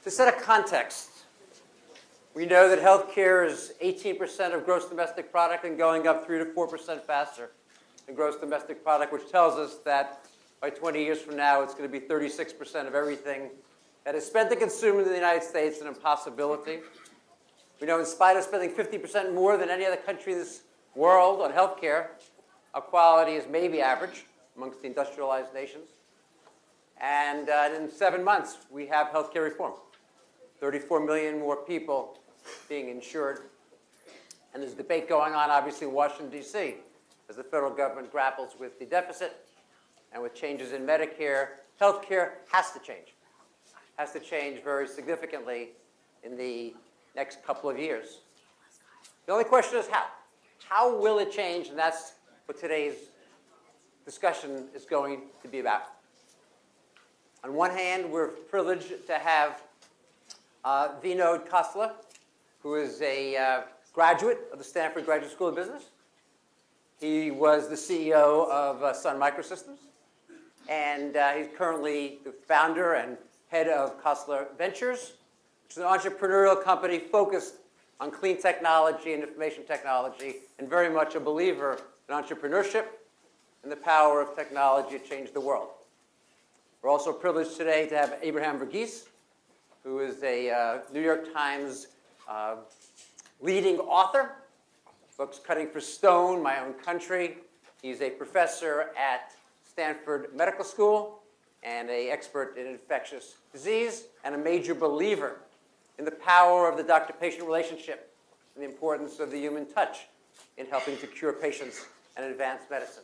To set a context, we know that healthcare is 18% of gross domestic product and going up 3 to 4% faster than gross domestic product, which tells us that by 20 years from now, it's going to be 36% of everything that is spent to consume in the United States, an impossibility. We know in spite of spending 50% more than any other country in this world on healthcare, our quality is maybe average amongst the industrialized nations. And in 7 months, we have healthcare reform. 34 million more people being insured. And there's debate going on, obviously, in Washington, D.C., as the federal government grapples with the deficit and with changes in Medicare. Healthcare has to change very significantly in the next couple of years. The only question is how. How will it change? And that's what today's discussion is going to be about. On one hand, we're privileged to have Vinod Khosla, who is a graduate of the Stanford Graduate School of Business. He was the CEO of Sun Microsystems, and he's currently the founder and head of Khosla Ventures, which is an entrepreneurial company focused on clean technology and information technology, and very much a believer in entrepreneurship and the power of technology to change the world. We're also privileged today to have Abraham Verghese, who is a New York Times leading author, books Cutting for Stone, My Own Country. He's a professor at Stanford Medical School and an expert in infectious disease and a major believer in the power of the doctor-patient relationship and the importance of the human touch in helping to cure patients and advance medicine.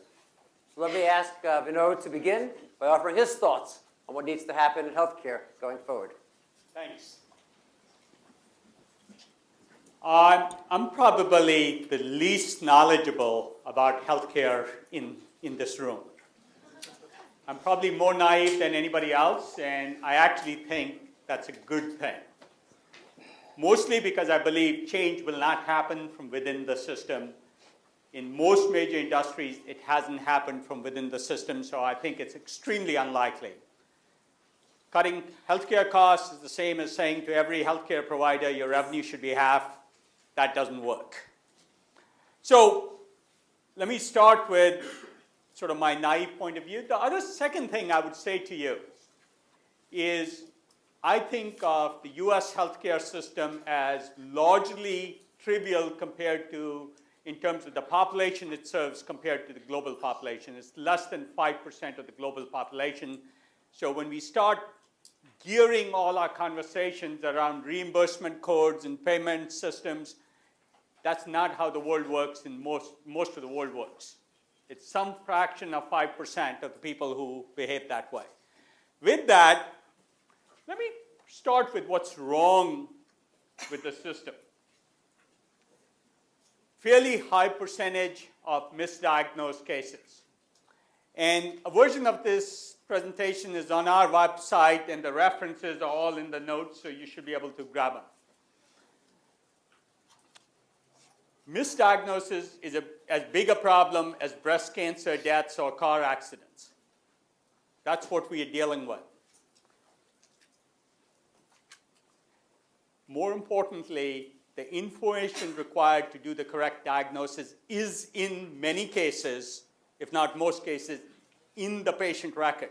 So let me ask Vinod to begin by offering his thoughts on what needs to happen in healthcare going forward. Thanks. I'm probably the least knowledgeable about healthcare in this room. I'm probably more naive than anybody else, and I actually think that's a good thing. Mostly because I believe change will not happen from within the system. In most major industries, it hasn't happened from within the system, so I think it's extremely unlikely. Cutting healthcare costs is the same as saying to every healthcare provider, your revenue should be half. That doesn't work. So let me start with sort of my naive point of view. The second thing I would say to you is I think of the US healthcare system as largely trivial compared to, in terms of the population it serves compared to the global population. It's less than 5% of the global population. So when we start gearing all our conversations around reimbursement codes and payment systems, that's not how the world works and most of the world works. It's some fraction of 5% of the people who behave that way. With that, let me start with what's wrong with the system. Fairly high percentage of misdiagnosed cases. And a version of this presentation is on our website, and the references are all in the notes, so you should be able to grab them. Misdiagnosis is as big a problem as breast cancer deaths or car accidents. That's what we are dealing with. More importantly, the information required to do the correct diagnosis is in many cases, if not most cases, in the patient record.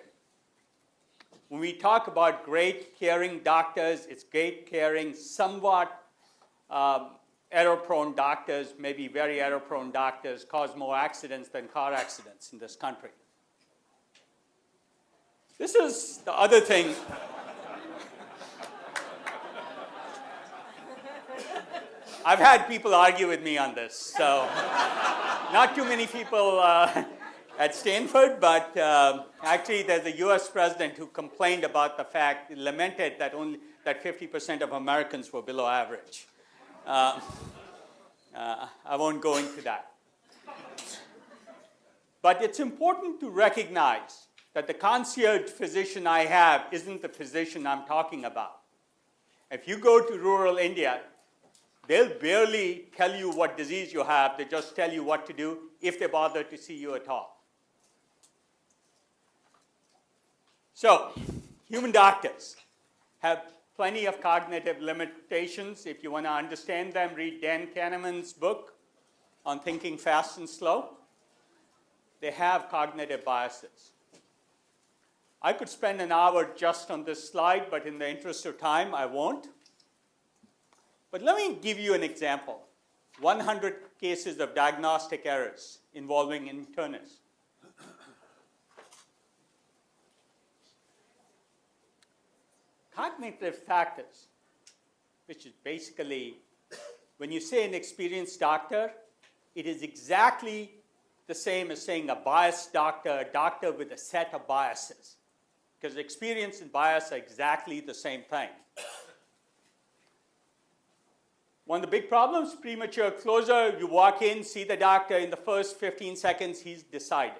When we talk about great caring doctors, it's great caring, somewhat error-prone doctors, maybe very error-prone doctors, cause more accidents than car accidents in this country. This is the other thing. I've had people argue with me on this, so not too many people at Stanford, but actually there's a US president who complained about the fact, lamented that 50% of Americans were below average. I won't go into that. But it's important to recognize that the concierge physician I have isn't the physician I'm talking about. If you go to rural India, they'll barely tell you what disease you have. They just tell you what to do if they bother to see you at all. So human doctors have plenty of cognitive limitations. If you want to understand them, read Dan Kahneman's book on thinking fast and slow. They have cognitive biases. I could spend an hour just on this slide, but in the interest of time, I won't. But let me give you an example. 100 cases of diagnostic errors involving internists. Cognitive factors, which is basically, when you say an experienced doctor, it is exactly the same as saying a biased doctor, a doctor with a set of biases. Because experience and bias are exactly the same thing. One of the big problems, premature closure. You walk in, see the doctor, in the first 15 seconds, he's decided.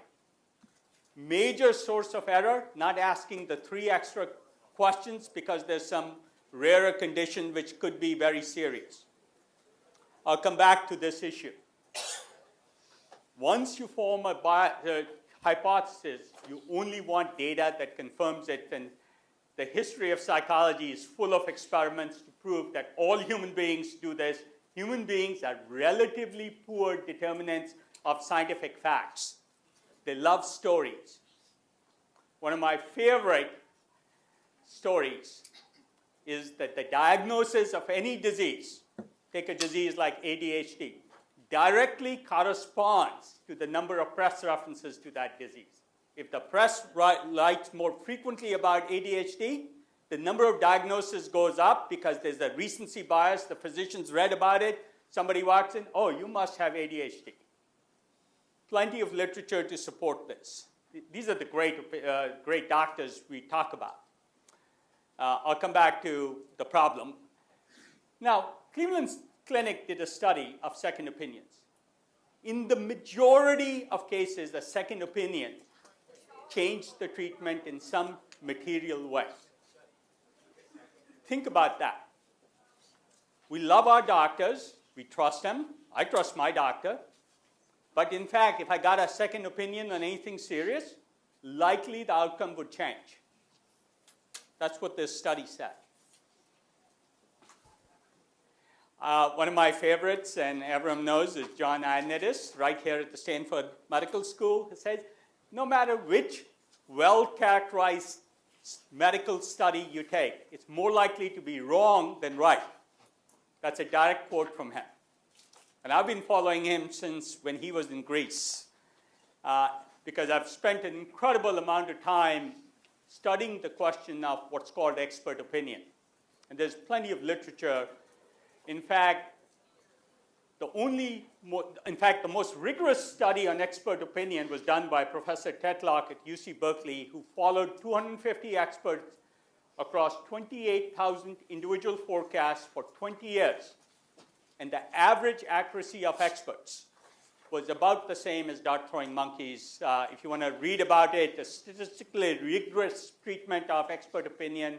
Major source of error, not asking the 3 extra questions because there's some rarer condition which could be very serious. I'll come back to this issue. Once you form a hypothesis, you only want data that confirms it, and the history of psychology is full of experiments to prove that all human beings do this. Human beings are relatively poor determinants of scientific facts. They love stories. One of my favorite stories is that the diagnosis of any disease, take a disease like ADHD, directly corresponds to the number of press references to that disease. If the press writes more frequently about ADHD, the number of diagnoses goes up because there's a recency bias. The physicians read about it. Somebody walks in, oh, you must have ADHD. Plenty of literature to support this. These are the great doctors we talk about. I'll come back to the problem. Now, Cleveland Clinic did a study of second opinions. In the majority of cases, a second opinion changed the treatment in some material way. Think about that. We love our doctors. We trust them. I trust my doctor. But in fact, if I got a second opinion on anything serious, likely the outcome would change. That's what this study said. One of my favorites, and everyone knows, is John Ioannidis, right here at the Stanford Medical School. He says, no matter which well-characterized medical study you take, it's more likely to be wrong than right. That's a direct quote from him. And I've been following him since when he was in Greece, because I've spent an incredible amount of time studying the question of what's called expert opinion. And there's plenty of literature. In fact, the most rigorous study on expert opinion was done by Professor Tetlock at UC Berkeley, who followed 250 experts across 28,000 individual forecasts for 20 years. And the average accuracy of experts was about the same as dart-throwing monkeys. If you want to read about it, a statistically rigorous treatment of expert opinion,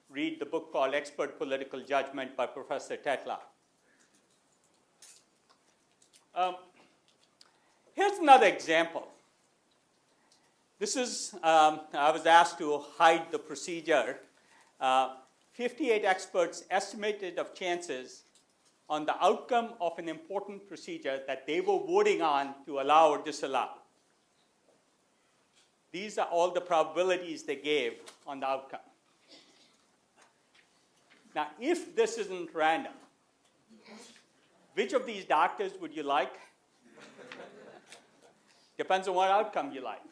read the book called Expert Political Judgment by Professor Tetlock. Here's another example. This is, I was asked to hide the procedure. 58 experts estimated of chances on the outcome of an important procedure that they were voting on to allow or disallow. These are all the probabilities they gave on the outcome. Now, if this isn't random, which of these doctors would you like? Depends on what outcome you like.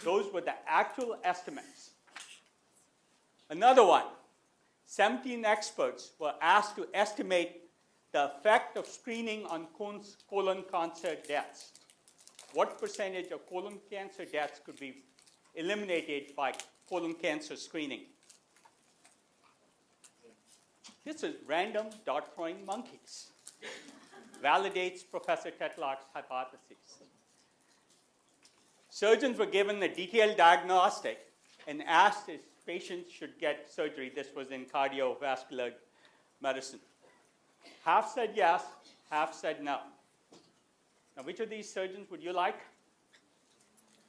Those were the actual estimates. Another one, 17 experts were asked to estimate the effect of screening on colon cancer deaths. What percentage of colon cancer deaths could be eliminated by colon cancer screening? This is random dart-throwing monkeys. Validates Professor Tetlock's hypotheses. Surgeons were given a detailed diagnostic and asked if patients should get surgery. This was in cardiovascular medicine. Half said yes, half said no. Now, which of these surgeons would you like?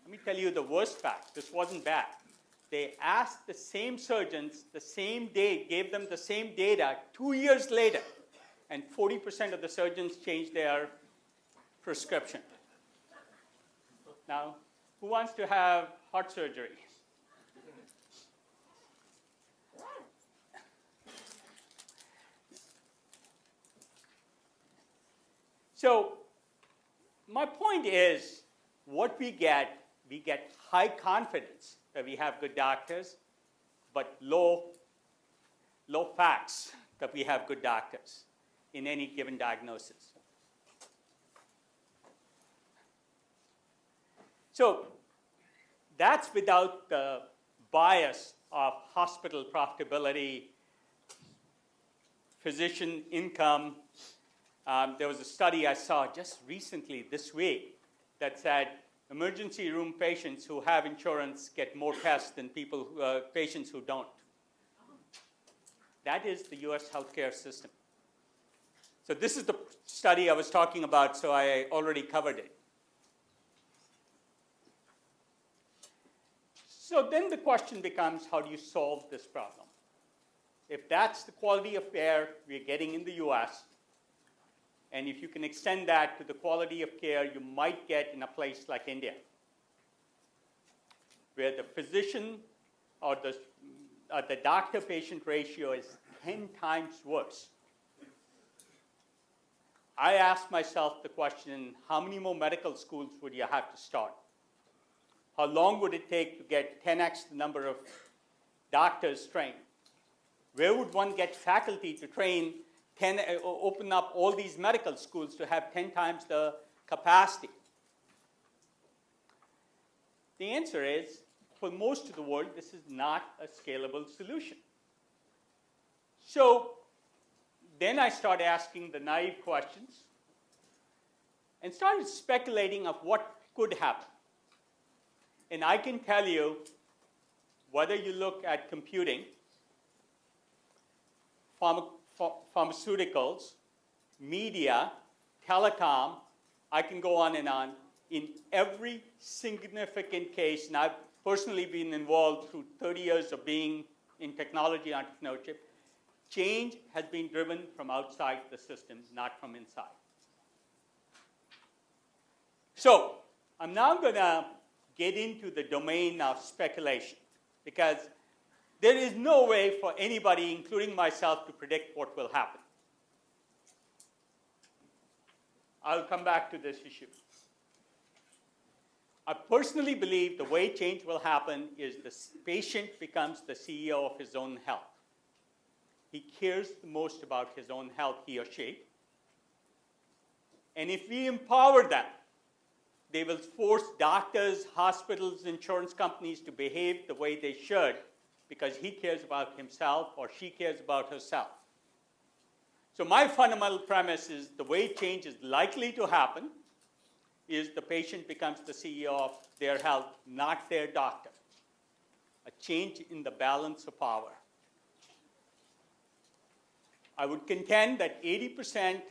Let me tell you the worst fact. This wasn't bad. they asked the same surgeons the same day, gave them the same data 2 years later, and 40% of the surgeons changed their prescription. Now, who wants to have heart surgery? So my point is, what we get high confidence that we have good doctors, but low facts that we have good doctors in any given diagnosis. So that's without the bias of hospital profitability, physician income. There was a study I saw just recently this week that said emergency room patients who have insurance get more tests than patients who don't. That is the US healthcare system. So this is the study I was talking about, so I already covered it. So then the question becomes, how do you solve this problem? If that's the quality of care we're getting in the US, and if you can extend that to the quality of care you might get in a place like India, where the physician or the doctor-patient ratio is 10 times worse. I asked myself the question, how many more medical schools would you have to start? How long would it take to get 10x the number of doctors trained? Where would one get faculty to train, open up all these medical schools to have 10 times the capacity? The answer is, for most of the world, this is not a scalable solution. So then I started asking the naive questions and started speculating of what could happen. And I can tell you, whether you look at computing, pharmaceuticals, media, telecom, I can go on and on. In every significant case, and I've personally been involved through 30 years of being in technology entrepreneurship, change has been driven from outside the system, not from inside. So I'm now going to get into the domain of speculation, because there is no way for anybody, including myself, to predict what will happen. I'll come back to this issue. I personally believe the way change will happen is the patient becomes the CEO of his own health. He cares the most about his own health, he or she. And if we empower them, they will force doctors, hospitals, insurance companies to behave the way they should, because he cares about himself or she cares about herself. So my fundamental premise is the way change is likely to happen is the patient becomes the CEO of their health, not their doctor. A change in the balance of power. I would contend that 80%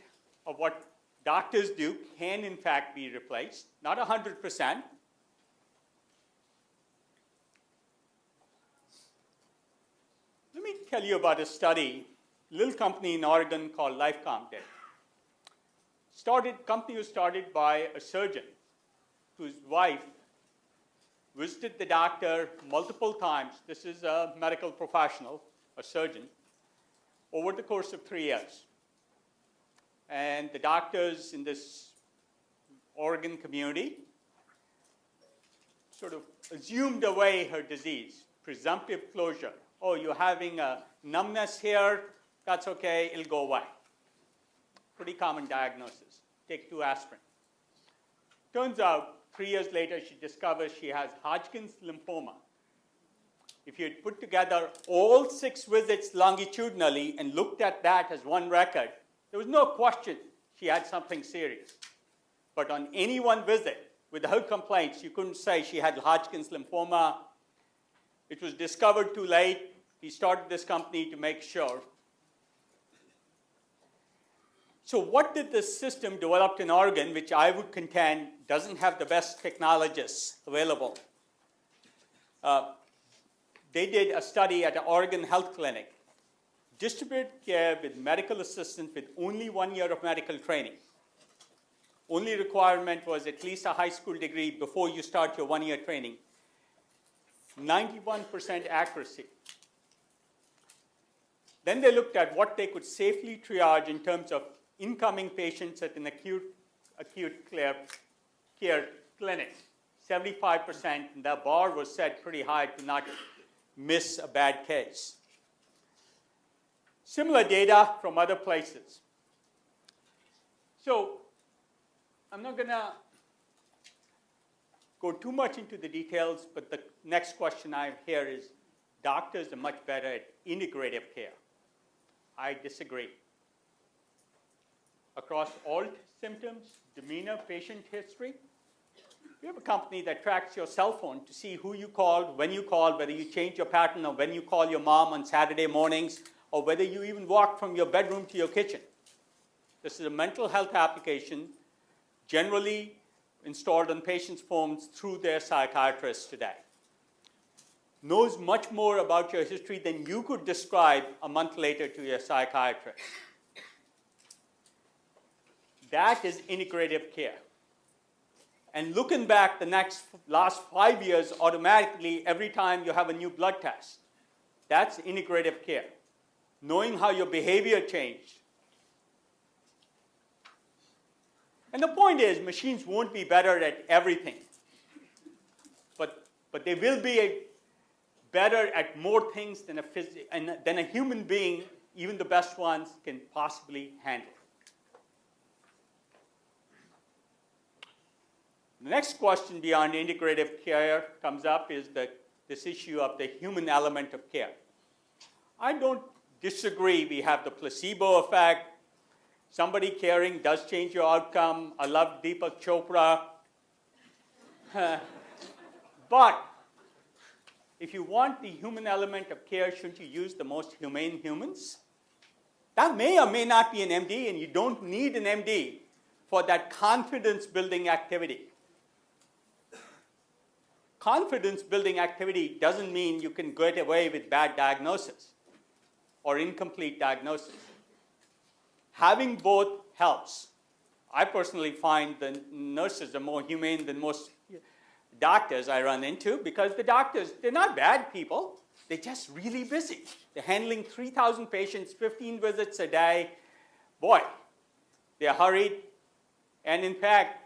of what doctors do can in fact be replaced, not 100%. Let me tell you about a study a little company in Oregon called Lifecom did. Company was started by a surgeon whose wife visited the doctor multiple times. This is a medical professional, a surgeon, over the course of 3 years. And the doctors in this Oregon community sort of assumed away her disease, presumptive closure. Oh, you're having a numbness here, that's okay, it'll go away. Pretty common diagnosis. Take 2 aspirin. Turns out, 3 years later, she discovers she has Hodgkin's lymphoma. If you had put together all 6 visits longitudinally and looked at that as one record, there was no question she had something serious. But on any one visit, with her complaints, you couldn't say she had Hodgkin's lymphoma. It was discovered too late. He started this company to make sure. So what did this system developed in Oregon, which I would contend doesn't have the best technologists available? they did a study at an Oregon health clinic. Distributed care with medical assistants with only 1 year of medical training. Only requirement was at least a high school degree before you start your 1 year training. 91% accuracy. Then they looked at what they could safely triage in terms of incoming patients at an acute care clinic. 75%, and the bar was set pretty high to not miss a bad case. Similar data from other places. So I'm not going to go too much into the details, but the next question I have here is, doctors are much better at integrative care. I disagree. Across all symptoms, demeanor, patient history, we have a company that tracks your cell phone to see who you called, when you called, whether you change your pattern, or when you call your mom on Saturday mornings, or whether you even walk from your bedroom to your kitchen. This is a mental health application generally installed on patients' phones through their psychiatrists today. Knows much more about your history than you could describe a month later to your psychiatrist. That is integrative care. And looking back the last 5 years, automatically, every time you have a new blood test, that's integrative care. Knowing how your behavior changed. And the point is, machines won't be better at everything. But they will be better at more things than a human being, even the best ones, can possibly handle. The next question beyond integrative care comes up is this issue of the human element of care. I don't disagree we have the placebo effect. Somebody caring does change your outcome. I love Deepak Chopra. But if you want the human element of care, shouldn't you use the most humane humans? That may or may not be an MD, and you don't need an MD for that confidence-building activity. Confidence-building activity doesn't mean you can get away with bad diagnosis or incomplete diagnosis. Having both helps. I personally find the nurses are more humane than most doctors I run into, because the doctors, they're not bad people. They're just really busy. They're handling 3,000 patients, 15 visits a day. Boy, they're hurried. And in fact,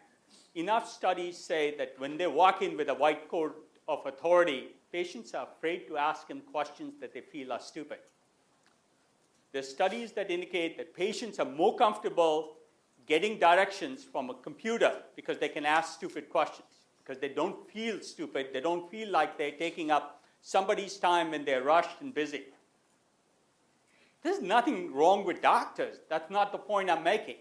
enough studies say that when they walk in with a white coat of authority, patients are afraid to ask them questions that they feel are stupid. There's studies that indicate that patients are more comfortable getting directions from a computer because they can ask stupid questions, because they don't feel stupid. They don't feel like they're taking up somebody's time when they're rushed and busy. There's nothing wrong with doctors. That's not the point I'm making.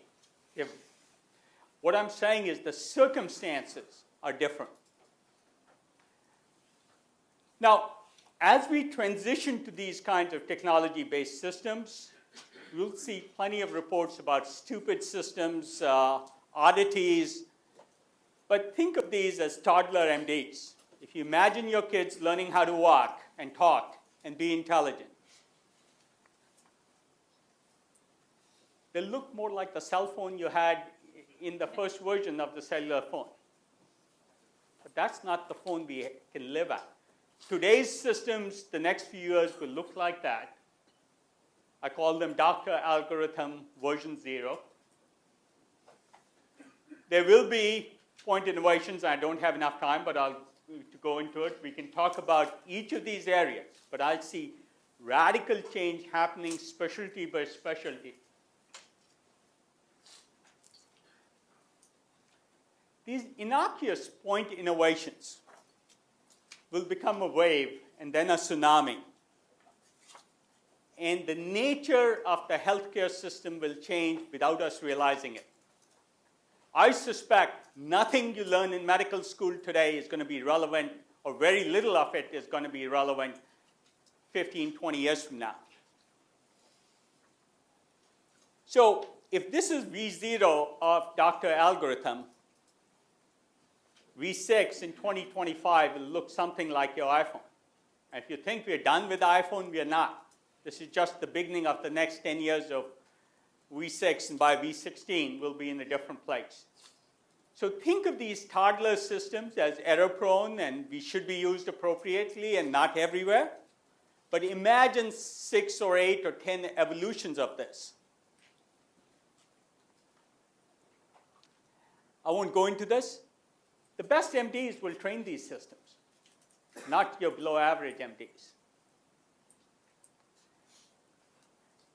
What I'm saying is the circumstances are different. Now, as we transition to these kinds of technology-based systems, we'll see plenty of reports about stupid systems, oddities, but think of these as toddler MDs. If you imagine your kids learning how to walk and talk and be intelligent, they'll look more like the cell phone you had in the first version of the cellular phone. But that's not the phone we can live at. Today's systems, the next few years, will look like that. I call them Dr. Algorithm version 0. There will be point innovations. I don't have enough time, but to go into it. We can talk about each of these areas, but I see radical change happening specialty by specialty. These innocuous point innovations will become a wave and then a tsunami. And the nature of the healthcare system will change without us realizing it. I suspect nothing you learn in medical school today is going to be relevant, or very little of it is going to be relevant 15, 20 years from now. So if this is V0 of Dr. Algorithm, V6 in 2025 will look something like your iPhone. And if you think we're done with the iPhone, we are not. This is just the beginning of the next 10 years of V6, and by V16, we'll be in a different place. So think of these toddler systems as error-prone, and we should be used appropriately and not everywhere. But imagine 6 or 8 or 10 evolutions of this. I won't go into this. The best MDs will train these systems, not your below-average MDs.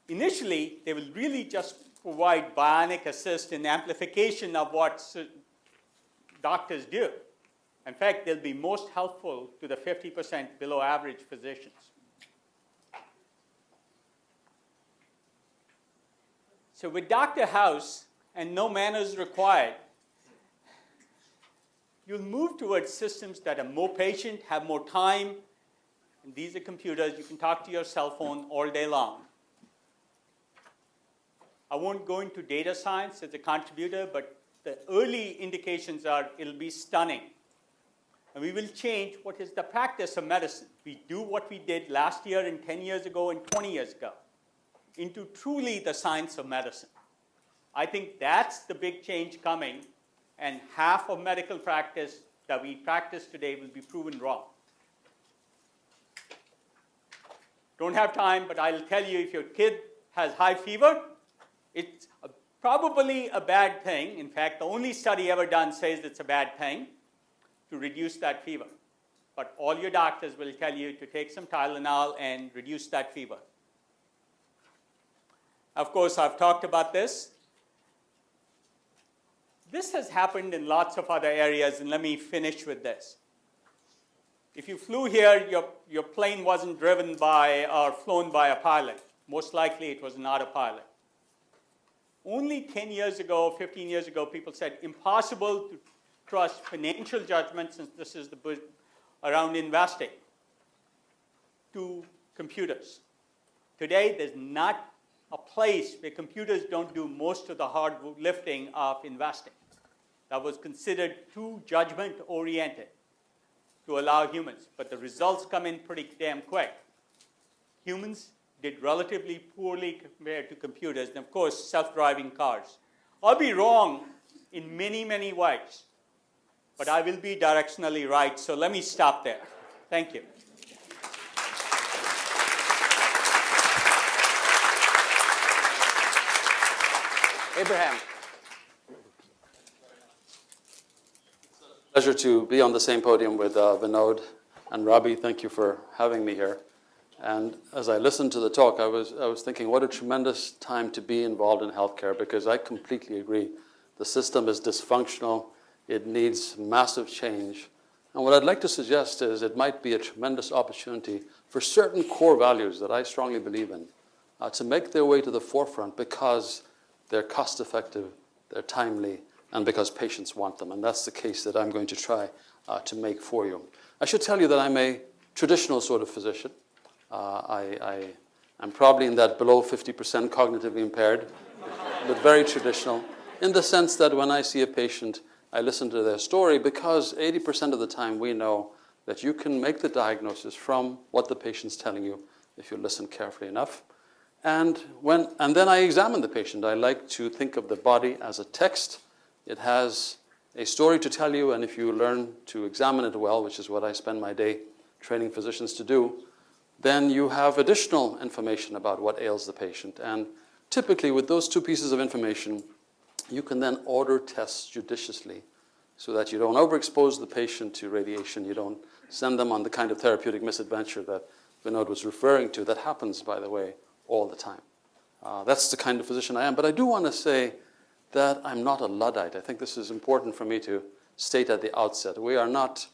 Initially, they will really just provide bionic assist in amplification of what doctors do. In fact, they'll be most helpful to the 50% below-average physicians. So with Dr. House and no manners required, you'll move towards systems that are more patient, have more time. And these are computers. You can talk to your cell phone all day long. I won't go into data science as a contributor, but the early indications are it'll be stunning. And we will change what is the practice of medicine. We do what we did last year and 10 years ago and 20 years ago into truly the science of medicine. I think that's the big change coming, and half of medical practice that we practice today will be proven wrong. Don't have time, but I'll tell you, if your kid has high fever, it's probably a bad thing. In fact, the only study ever done says it's a bad thing to reduce that fever. But all your doctors will tell you to take some Tylenol and reduce that fever. Of course, I've talked about this. This has happened in lots of other areas, and let me finish with this. If you flew here, your plane wasn't driven by or flown by a pilot. Most likely, it was not a pilot. Only 10 years ago, 15 years ago, people said impossible to trust financial judgment, since this is the around investing, to computers. Today, there's not a place where computers don't do most of the hard lifting of investing. That was considered too judgment-oriented to allow humans, but the results come in pretty damn quick. Humans did relatively poorly compared to computers, and of course, self-driving cars. I'll be wrong in many, many ways, but I will be directionally right, so let me stop there. Thank you. Abraham. Pleasure to be on the same podium with Vinod and Robbie. Thank you for having me here. And as I listened to the talk, I was thinking what a tremendous time to be involved in healthcare, because I completely agree. The system is dysfunctional. It needs massive change. And what I'd like to suggest is it might be a tremendous opportunity for certain core values that I strongly believe in to make their way to the forefront, because they're cost-effective, they're timely, and because patients want them. And that's the case that I'm going to try to make for you. I should tell you that I'm a traditional sort of physician. I'm probably in that below 50% cognitively impaired, but very traditional, in the sense that when I see a patient, I listen to their story, because 80% of the time we know that you can make the diagnosis from what the patient's telling you if you listen carefully enough. And then I examine the patient. I like to think of the body as a text. It has a story to tell you, and if you learn to examine it well, which is what I spend my day training physicians to do, then you have additional information about what ails the patient. And typically, with those two pieces of information, you can then order tests judiciously so that you don't overexpose the patient to radiation. You don't send them on the kind of therapeutic misadventure that Vinod was referring to. That happens, by the way, all the time. That's the kind of physician I am. But I do want to say that I'm not a Luddite. I think this is important for me to state at the outset. We are not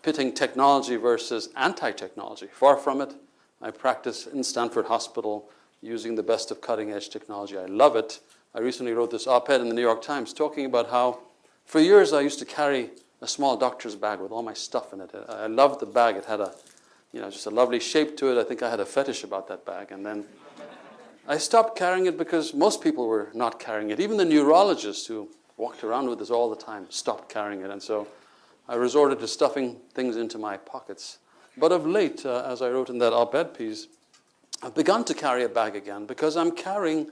pitting technology versus anti-technology. Far from it. I practice in Stanford Hospital using the best of cutting-edge technology. I love it. I recently wrote this op-ed in the New York Times talking about how for years I used to carry a small doctor's bag with all my stuff in it. I loved the bag. It had just a lovely shape to it. I think I had a fetish about that bag. And then I stopped carrying it because most people were not carrying it. Even the neurologists who walked around with this all the time stopped carrying it. And so I resorted to stuffing things into my pockets. But of late, as I wrote in that op-ed piece, I've begun to carry a bag again because I'm carrying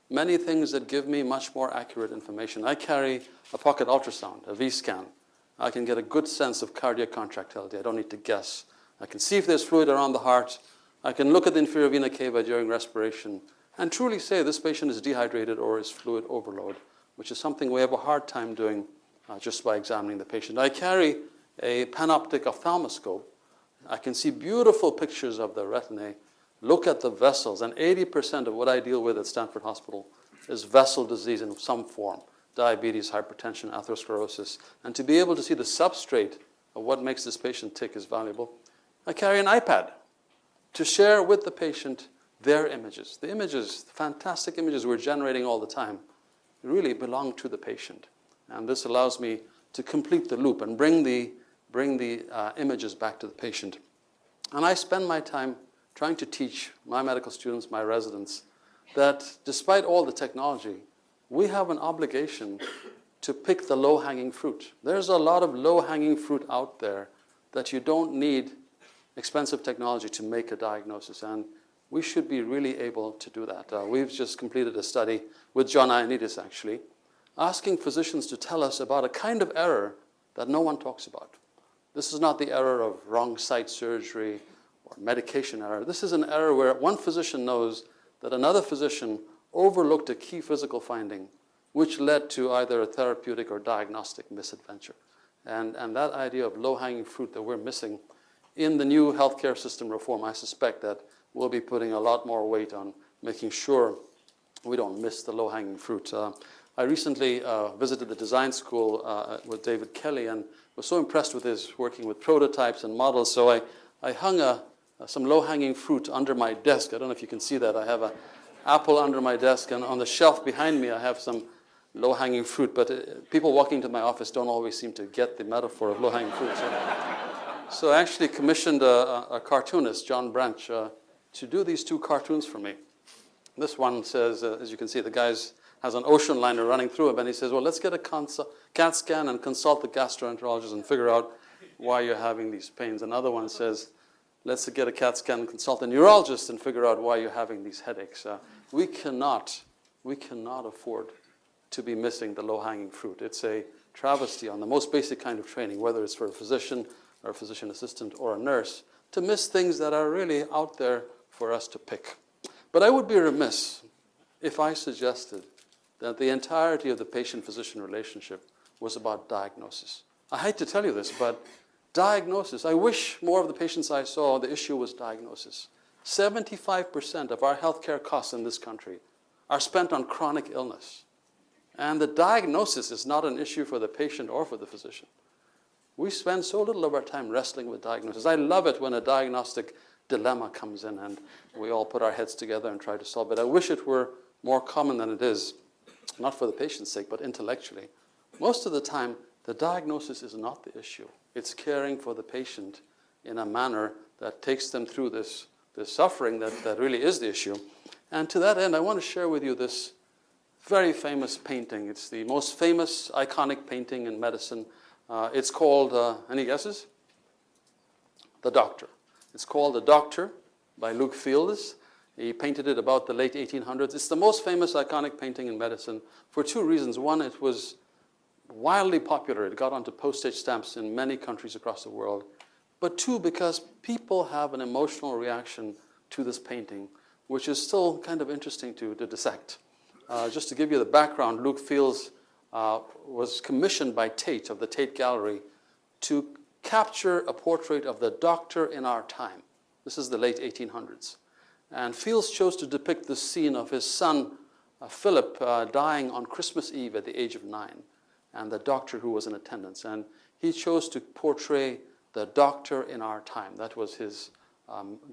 many things that give me much more accurate information. I carry a pocket ultrasound, a V-scan. I can get a good sense of cardiac contractility. I don't need to guess. I can see if there's fluid around the heart. I can look at the inferior vena cava during respiration and truly say this patient is dehydrated or is fluid overload, which is something we have a hard time doing just by examining the patient. I carry a panoptic ophthalmoscope. I can see beautiful pictures of the retinae, look at the vessels, and 80% of what I deal with at Stanford Hospital is vessel disease in some form, diabetes, hypertension, atherosclerosis. And to be able to see the substrate of what makes this patient tick is valuable. I carry an iPad to share with the patient their images. The images, the fantastic images we're generating all the time, really belong to the patient. And this allows me to complete the loop and bring the images back to the patient. And I spend my time trying to teach my medical students, my residents, that despite all the technology, we have an obligation to pick the low-hanging fruit. There's a lot of low-hanging fruit out there that you don't need expensive technology to make a diagnosis, and we should be really able to do that. We've just completed a study with John Ioannidis, actually, asking physicians to tell us about a kind of error that no one talks about. This is not the error of wrong site surgery or medication error. This is an error where one physician knows that another physician overlooked a key physical finding, which led to either a therapeutic or diagnostic misadventure. And that idea of low-hanging fruit that we're missing in the new healthcare system reform, I suspect that we'll be putting a lot more weight on making sure we don't miss the low-hanging fruit. I recently visited the design school with David Kelly and was so impressed with his working with prototypes and models, so I hung some low-hanging fruit under my desk. I don't know if you can see that. I have an apple under my desk, and on the shelf behind me I have some low-hanging fruit, but people walking to my office don't always seem to get the metaphor of low-hanging fruit. So I actually commissioned a cartoonist, John Branch, to do these two cartoons for me. This one says, as you can see, the guy has an ocean liner running through him, and he says, well, let's get a CAT scan and consult the gastroenterologist and figure out why you're having these pains. Another one says, let's get a CAT scan and consult the neurologist and figure out why you're having these headaches. We cannot afford to be missing the low-hanging fruit. It's a travesty on the most basic kind of training, whether it's for a physician or a physician assistant or a nurse, to miss things that are really out there for us to pick. But I would be remiss if I suggested that the entirety of the patient-physician relationship was about diagnosis. I hate to tell you this, but diagnosis, I wish more of the patients I saw, the issue was diagnosis. 75% of our healthcare costs in this country are spent on chronic illness. And the diagnosis is not an issue for the patient or for the physician. We spend so little of our time wrestling with diagnosis. I love it when a diagnostic dilemma comes in and we all put our heads together and try to solve it. I wish it were more common than it is, not for the patient's sake, but intellectually. Most of the time, the diagnosis is not the issue. It's caring for the patient in a manner that takes them through this suffering that really is the issue. And to that end, I want to share with you this very famous painting. It's the most famous, iconic painting in medicine. It's called, any guesses? The Doctor. It's called The Doctor by Luke Fields. He painted it about the late 1800s. It's the most famous, iconic painting in medicine for two reasons. One, it was wildly popular. It got onto postage stamps in many countries across the world. But two, because people have an emotional reaction to this painting, which is still kind of interesting to dissect. Just to give you the background, Luke Fields was commissioned by Tate of the Tate Gallery to capture a portrait of the doctor in our time. This is the late 1800s. And Fields chose to depict the scene of his son, Philip, dying on Christmas Eve at the age of 9, and the doctor who was in attendance. And he chose to portray the doctor in our time. That was his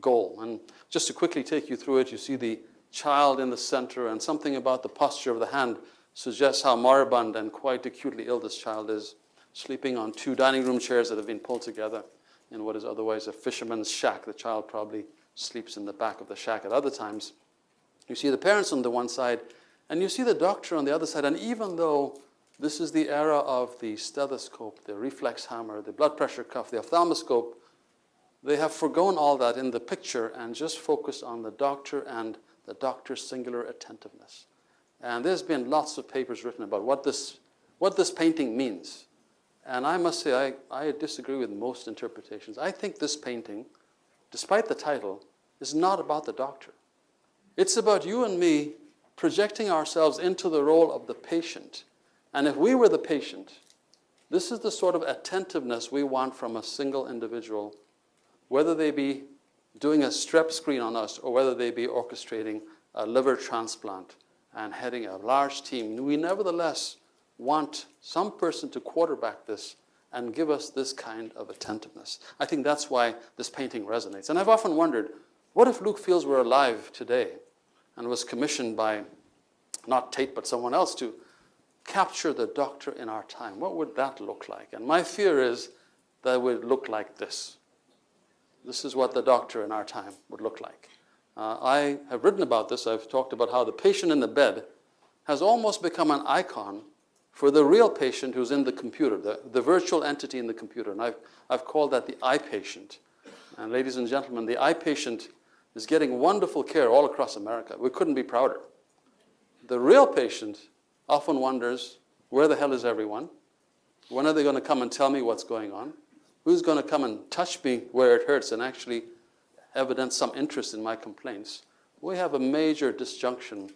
goal. And just to quickly take you through it, you see the child in the center, and something about the posture of the hand suggests how moribund and quite acutely ill this child is, sleeping on two dining room chairs that have been pulled together in what is otherwise a fisherman's shack. The child probably sleeps in the back of the shack at other times. You see the parents on the one side, and you see the doctor on the other side. And even though this is the era of the stethoscope, the reflex hammer, the blood pressure cuff, the ophthalmoscope, they have forgone all that in the picture and just focused on the doctor and the doctor's singular attentiveness. And there's been lots of papers written about what this painting means. And I must say, I disagree with most interpretations. I think this painting, despite the title, is not about the doctor. It's about you and me projecting ourselves into the role of the patient. And if we were the patient, this is the sort of attentiveness we want from a single individual, whether they be doing a strep screen on us or whether they be orchestrating a liver transplant and heading a large team. We nevertheless want some person to quarterback this and give us this kind of attentiveness. I think that's why this painting resonates. And I've often wondered, what if Luke Fields were alive today and was commissioned by, not Tate, but someone else to capture the doctor in our time? What would that look like? And my fear is that it would look like this. This is what the doctor in our time would look like. I have written about this. I've talked about how the patient in the bed has almost become an icon for the real patient who's in the computer, the virtual entity in the computer. And I've called that the eye patient. And ladies and gentlemen, the eye patient is getting wonderful care all across America. We couldn't be prouder. The real patient often wonders, where the hell is everyone? When are they going to come and tell me what's going on? Who's going to come and touch me where it hurts and actually evidence some interest in my complaints? We have a major disjunction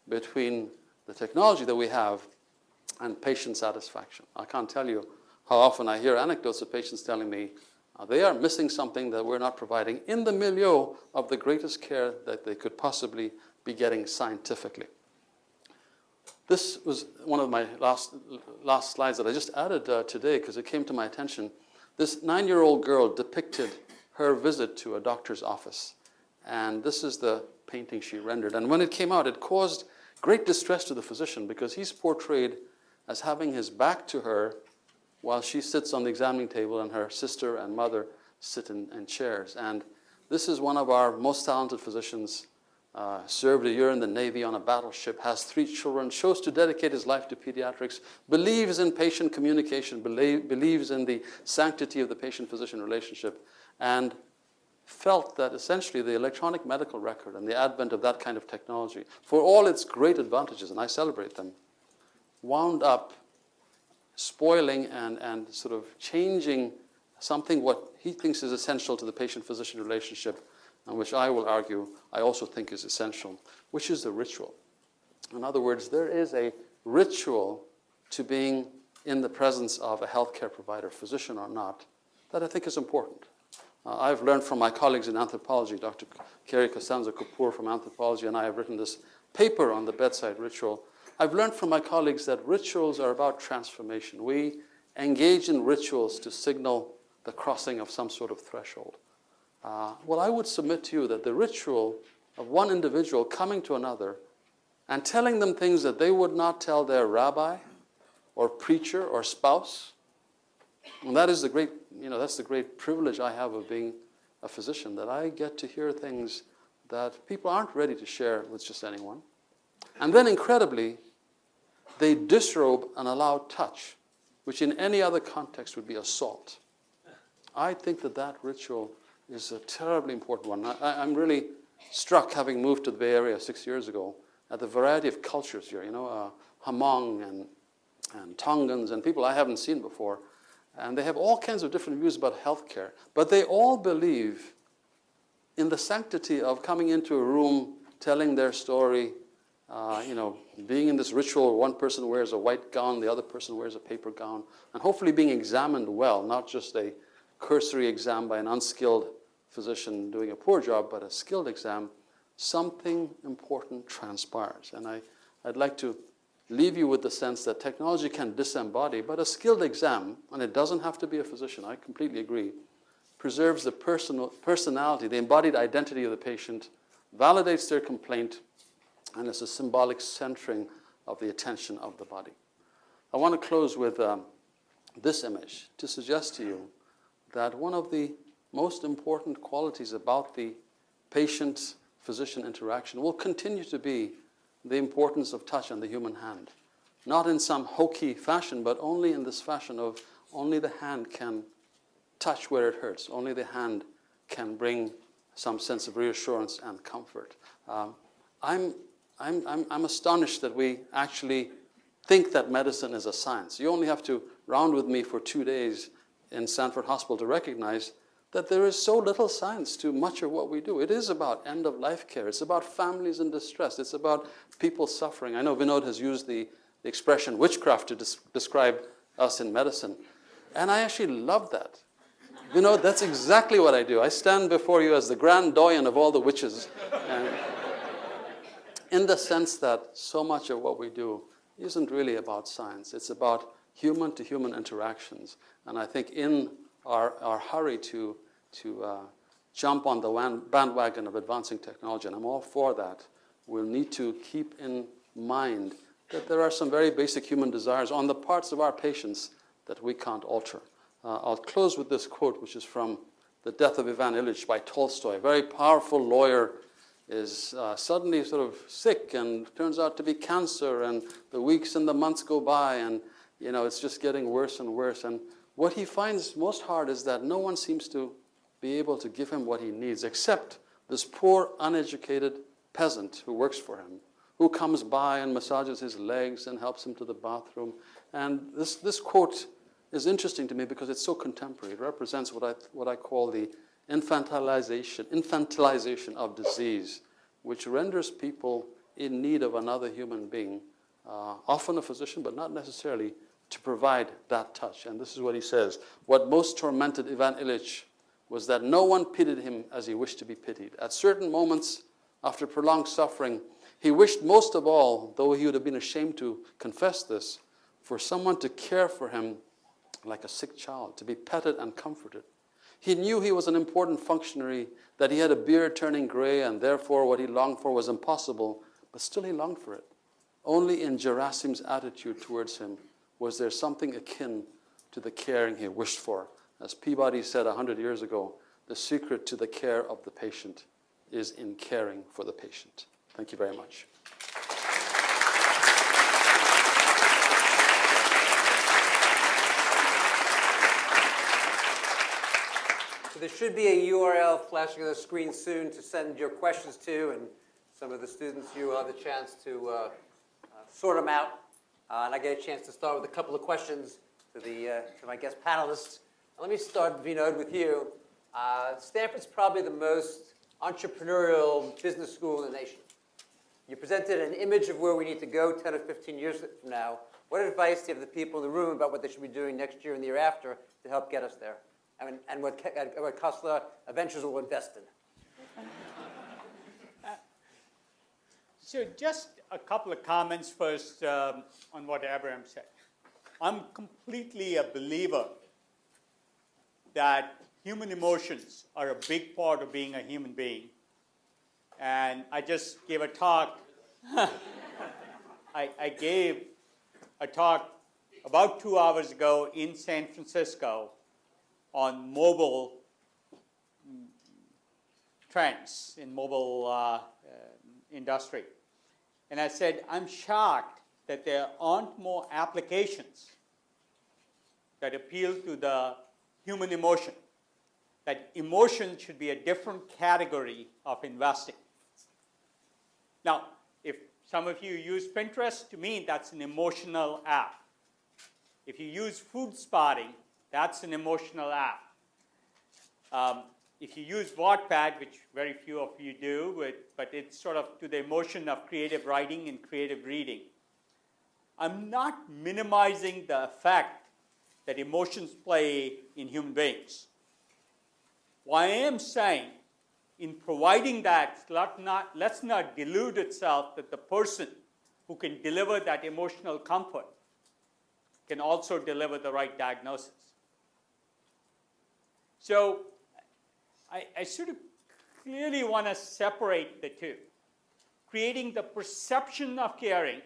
between the technology that we have and patient satisfaction. I can't tell you how often I hear anecdotes of patients telling me they are missing something that we're not providing in the milieu of the greatest care that they could possibly be getting scientifically. This was one of my last slides that I just added today because it came to my attention. This 9-year-old girl depicted her visit to a doctor's office. And this is the painting she rendered. And when it came out, it caused great distress to the physician because he's portrayed as having his back to her while she sits on the examining table and her sister and mother sit in chairs. And this is one of our most talented physicians, served a year in the Navy on a battleship, has 3 children, chose to dedicate his life to pediatrics, believes in patient communication, believes in the sanctity of the patient-physician relationship, and felt that essentially the electronic medical record and the advent of that kind of technology, for all its great advantages, and I celebrate them, wound up spoiling and sort of changing something what he thinks is essential to the patient-physician relationship, and which I will argue I also think is essential, which is the ritual. In other words, there is a ritual to being in the presence of a healthcare provider, physician or not, that I think is important. I've learned from my colleagues in anthropology, Dr. Kerry Costanzo-Kapoor from anthropology, and I have written this paper on the bedside ritual. I've learned from my colleagues that rituals are about transformation. We engage in rituals to signal the crossing of some sort of threshold. Well, I would submit to you that the ritual of one individual coming to another and telling them things that they would not tell their rabbi or preacher or spouse, and that is the great, that's the great privilege I have of being a physician, that I get to hear things that people aren't ready to share with just anyone. And then incredibly, they disrobe and allow touch, which in any other context would be assault. I think that ritual is a terribly important one. I'm really struck, having moved to the Bay Area 6 years ago, at the variety of cultures here, Hmong and Tongans and people I haven't seen before. And they have all kinds of different views about healthcare. But they all believe in the sanctity of coming into a room, telling their story, being in this ritual where one person wears a white gown, the other person wears a paper gown, and hopefully being examined well, not just a cursory exam by an unskilled physician doing a poor job, but a skilled exam. Something important transpires. And I'd like to leave you with the sense that technology can disembody, but a skilled exam, and it doesn't have to be a physician, I completely agree, preserves the personality, the embodied identity of the patient, validates their complaint, and is a symbolic centering of the attention of the body. I want to close with this image to suggest to you that one of the most important qualities about the patient-physician interaction will continue to be the importance of touch and the human hand. Not in some hokey fashion, but only in this fashion of only the hand can touch where it hurts. Only the hand can bring some sense of reassurance and comfort. I'm astonished that we actually think that medicine is a science. You only have to round with me for 2 days in Sanford Hospital to recognize that there is so little science to much of what we do. It is about end-of-life care. It's about families in distress. It's about people suffering. I know Vinod has used the expression witchcraft to describe us in medicine. And I actually love that. Vinod, that's exactly what I do. I stand before you as the grand doyen of all the witches. And in the sense that so much of what we do isn't really about science. It's about human-to-human interactions. And I think in our hurry to jump on the bandwagon of advancing technology, and I'm all for that, we'll need to keep in mind that there are some very basic human desires on the parts of our patients that we can't alter. I'll close with this quote, which is from The Death of Ivan Ilyich by Tolstoy. A very powerful lawyer is suddenly sort of sick and turns out to be cancer, and the weeks and the months go by, and it's just getting worse and worse. And what he finds most hard is that no one seems to be able to give him what he needs, except this poor, uneducated peasant who works for him, who comes by and massages his legs and helps him to the bathroom. And this quote is interesting to me because it's so contemporary. It represents what I call the infantilization of disease, which renders people in need of another human being, often a physician, but not necessarily, to provide that touch. And this is what he says: what most tormented Ivan Ilyich was that no one pitied him as he wished to be pitied. At certain moments, after prolonged suffering, he wished most of all, though he would have been ashamed to confess this, for someone to care for him like a sick child, to be petted and comforted. He knew he was an important functionary, that he had a beard turning gray, and therefore what he longed for was impossible, but still he longed for it. Only in Gerasim's attitude towards him was there something akin to the caring he wished for. As Peabody said 100 years ago, the secret to the care of the patient is in caring for the patient. Thank you very much. So there should be a URL flashing on the screen soon to send your questions to, and some of the students, you will have the chance to sort them out. And I get a chance to start with a couple of questions to my guest panelists. Let me start, Vinod, with you. Stanford's probably the most entrepreneurial business school in the nation. You presented an image of where we need to go 10 or 15 years from now. What advice do you have to the people in the room about what they should be doing next year and the year after to help get us there? And what Khosla Ventures will invest in? So just a couple of comments first on what Abraham said. I'm completely a believer that human emotions are a big part of being a human being. And I just gave a talk. I gave a talk about 2 hours ago in San Francisco on mobile trends in mobile industry. And I said, I'm shocked that there aren't more applications that appeal to the human emotion, that emotion should be a different category of investing. Now, if some of you use Pinterest, to me, that's an emotional app. If you use food spotting, that's an emotional app. If you use Wattpad, which very few of you do, but it's sort of to the emotion of creative writing and creative reading. I'm not minimizing the effect that emotions play in human beings. What I am saying, in providing that, let's not delude itself that the person who can deliver that emotional comfort can also deliver the right diagnosis. So I sort of clearly want to separate the two. Creating the perception of caring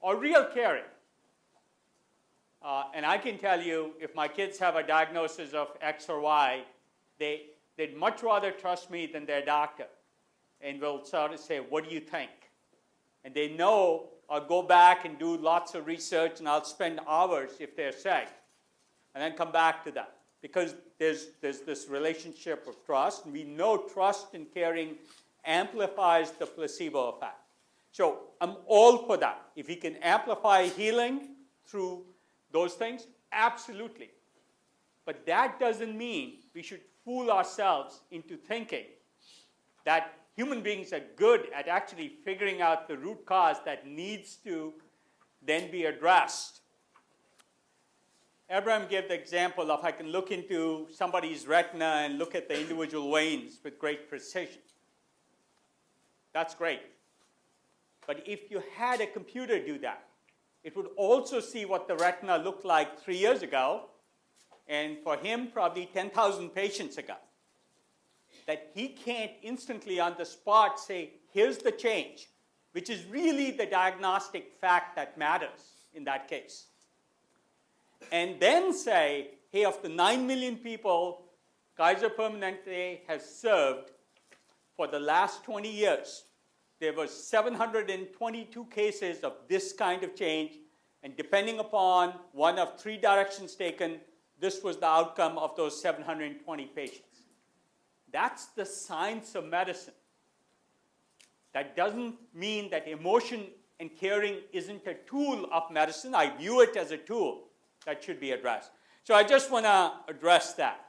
or real caring. And I can tell you, if my kids have a diagnosis of X or Y, they'd much rather trust me than their doctor. And will sort of say, what do you think? And they know I'll go back and do lots of research, and I'll spend hours if they're sick, and then come back to that. because there's this relationship of trust, and we know trust in caring amplifies the placebo effect. So I'm all for that. If we can amplify healing through those things, absolutely. But that doesn't mean we should fool ourselves into thinking that human beings are good at actually figuring out the root cause that needs to then be addressed. Abraham gave the example of I can look into somebody's retina and look at the individual veins with great precision. That's great. But if you had a computer do that, it would also see what the retina looked like 3 years ago, and for him, probably 10,000 patients ago. That he can't instantly on the spot say, here's the change, which is really the diagnostic fact that matters in that case. And then say, hey, of the 9 million people Kaiser Permanente has served for the last 20 years, there were 722 cases of this kind of change, and depending upon one of 3 directions taken, this was the outcome of those 720 patients. That's the science of medicine. That doesn't mean that emotion and caring isn't a tool of medicine. I view it as a tool that should be addressed. So I just want to address that.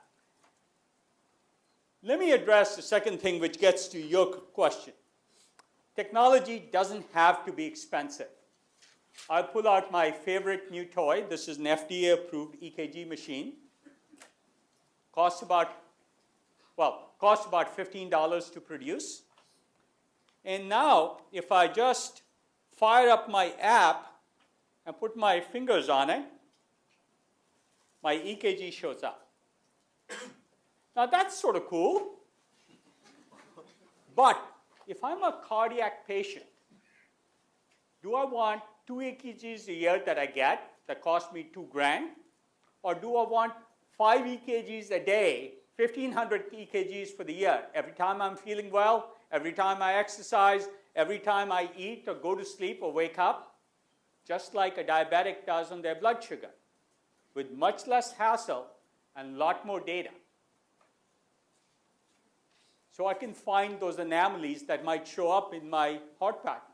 Let me address the second thing, which gets to your question. Technology doesn't have to be expensive. I'll pull out my favorite new toy. This is an FDA-approved EKG machine. Costs about $15 to produce. And now, if I just fire up my app and put my fingers on it, my EKG shows up. Now, that's sort of cool. But if I'm a cardiac patient, do I want 2 EKGs a year that I get that cost me $2,000? Or do I want 5 EKGs a day, 1,500 EKGs for the year? Every time I'm feeling well, every time I exercise, every time I eat or go to sleep or wake up, just like a diabetic does on their blood sugar, with much less hassle and a lot more data. So I can find those anomalies that might show up in my heart patterns.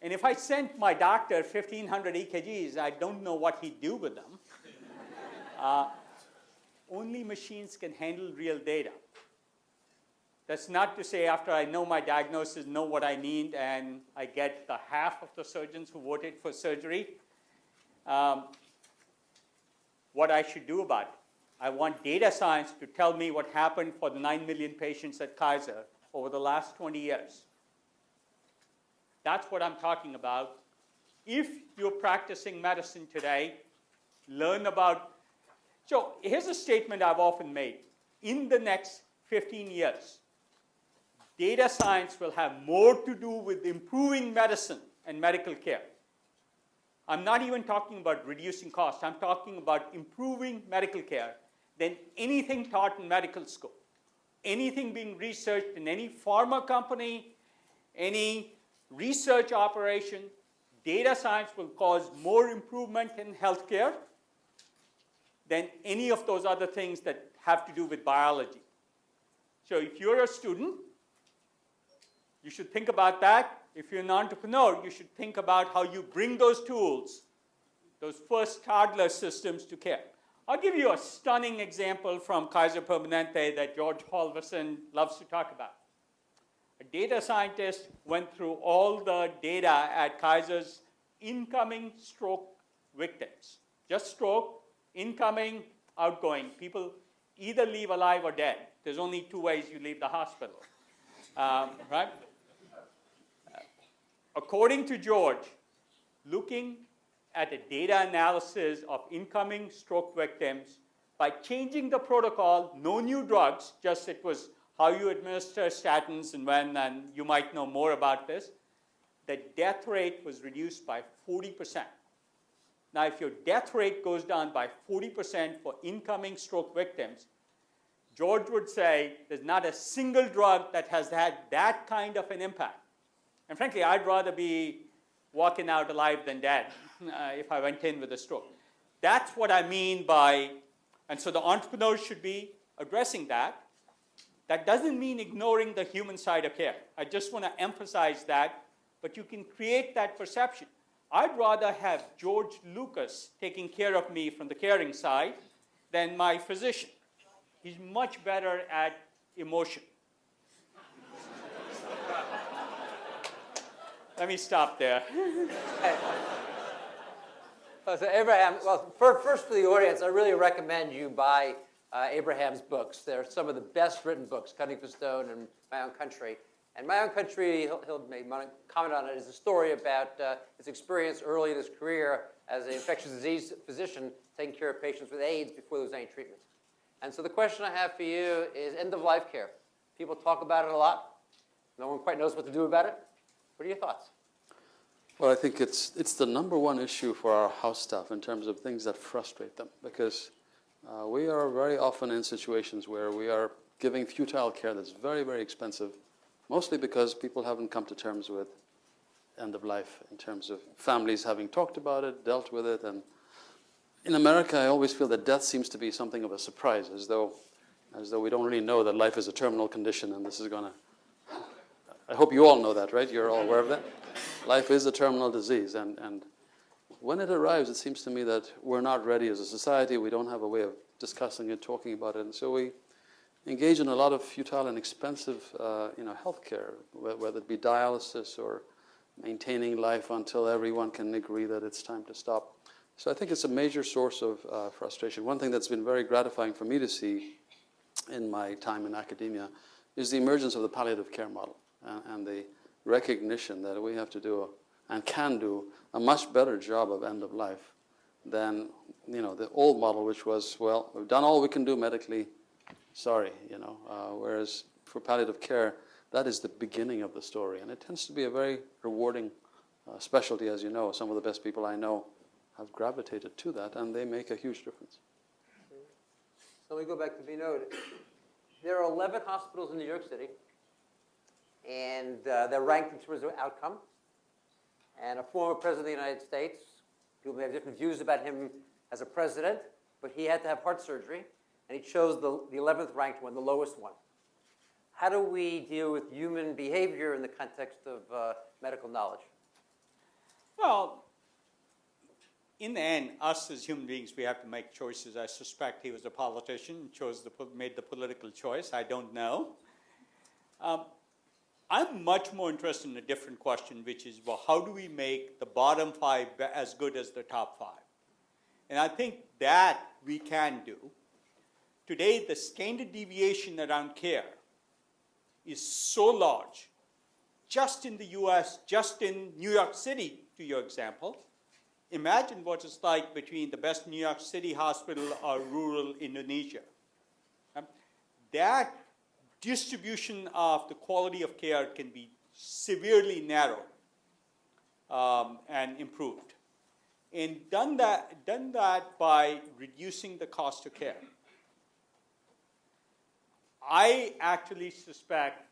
And if I sent my doctor 1,500 EKGs, I don't know what he'd do with them. Only machines can handle real data. That's not to say after I know my diagnosis, know what I need, and I get the half of the surgeons who voted for surgery, what I should do about it. I want data science to tell me what happened for the 9 million patients at Kaiser over the last 20 years. That's what I'm talking about. If you're practicing medicine today, learn about. So here's a statement I've often made. In the next 15 years, data science will have more to do with improving medicine and medical care. I'm not even talking about reducing costs. I'm talking about improving medical care than anything taught in medical school. Anything being researched in any pharma company, any research operation, data science will cause more improvement in healthcare than any of those other things that have to do with biology. So if you're a student, you should think about that. If you're an entrepreneur, you should think about how you bring those tools, those first toddler systems to care. I'll give you a stunning example from Kaiser Permanente that George Halverson loves to talk about. A data scientist went through all the data at Kaiser's incoming stroke victims. Just stroke, incoming, outgoing. People either leave alive or dead. There's only 2 ways you leave the hospital, right? According to George, looking at a data analysis of incoming stroke victims, by changing the protocol, no new drugs, just it was how you administer statins and when, and you might know more about this, the death rate was reduced by 40%. Now, if your death rate goes down by 40% for incoming stroke victims, George would say there's not a single drug that has had that kind of an impact. And frankly, I'd rather be walking out alive than dead if I went in with a stroke. that's what I mean by, and so the entrepreneurs should be addressing that. That doesn't mean ignoring the human side of care. I just want to emphasize that, but you can create that perception. I'd rather have George Lucas taking care of me from the caring side than my physician. He's much better at emotion. Let me stop there. So Abraham, well, first for the audience, I really recommend you buy Abraham's books. They're some of the best written books, Cutting for Stone and My Own Country. And My Own Country, he'll make comment on it, is a story about his experience early in his career as an infectious disease physician taking care of patients with AIDS before there was any treatment. And so the question I have for you is end-of-life care. People talk about it a lot. No one quite knows what to do about it. What are your thoughts? Well, I think it's the number one issue for our house staff in terms of things that frustrate them, because we are very often in situations where we are giving futile care that's very, very expensive, mostly because people haven't come to terms with end of life in terms of families having talked about it, dealt with it. And in America, I always feel that death seems to be something of a surprise, as though we don't really know that life is a terminal condition and this is going to... I hope you all know that, right? You're all aware of that? Life is a terminal disease, and when it arrives, it seems to me that we're not ready as a society. We don't have a way of discussing it, talking about it, and so we engage in a lot of futile and expensive health care, whether it be dialysis or maintaining life until everyone can agree that it's time to stop. So I think it's a major source of frustration. One thing that's been very gratifying for me to see in my time in academia is the emergence of the palliative care model and the recognition that we have to do and can do a much better job of end of life than the old model, which was, well, we've done all we can do medically, sorry, whereas for palliative care, that is the beginning of the story, and it tends to be a very rewarding specialty. As you know, some of the best people I know have gravitated to that, and they make a huge difference. So let me go back to Vinod. There are 11 hospitals in New York City, and they're ranked in terms of outcome. And a former president of the United States, people may have different views about him as a president, but he had to have heart surgery, and he chose the 11th ranked one, the lowest one. How do we deal with human behavior in the context of medical knowledge? Well, in the end, us as human beings, we have to make choices. I suspect he was a politician, made the political choice. I don't know. I'm much more interested in a different question, which is, well, how do we make the bottom 5 as good as the top 5? And I think that we can do. Today, the standard deviation around care is so large, just in the US, just in New York City, to your example. Imagine what it's like between the best New York City hospital or rural Indonesia. That distribution of the quality of care can be severely narrowed and improved. And done that by reducing the cost of care. I actually suspect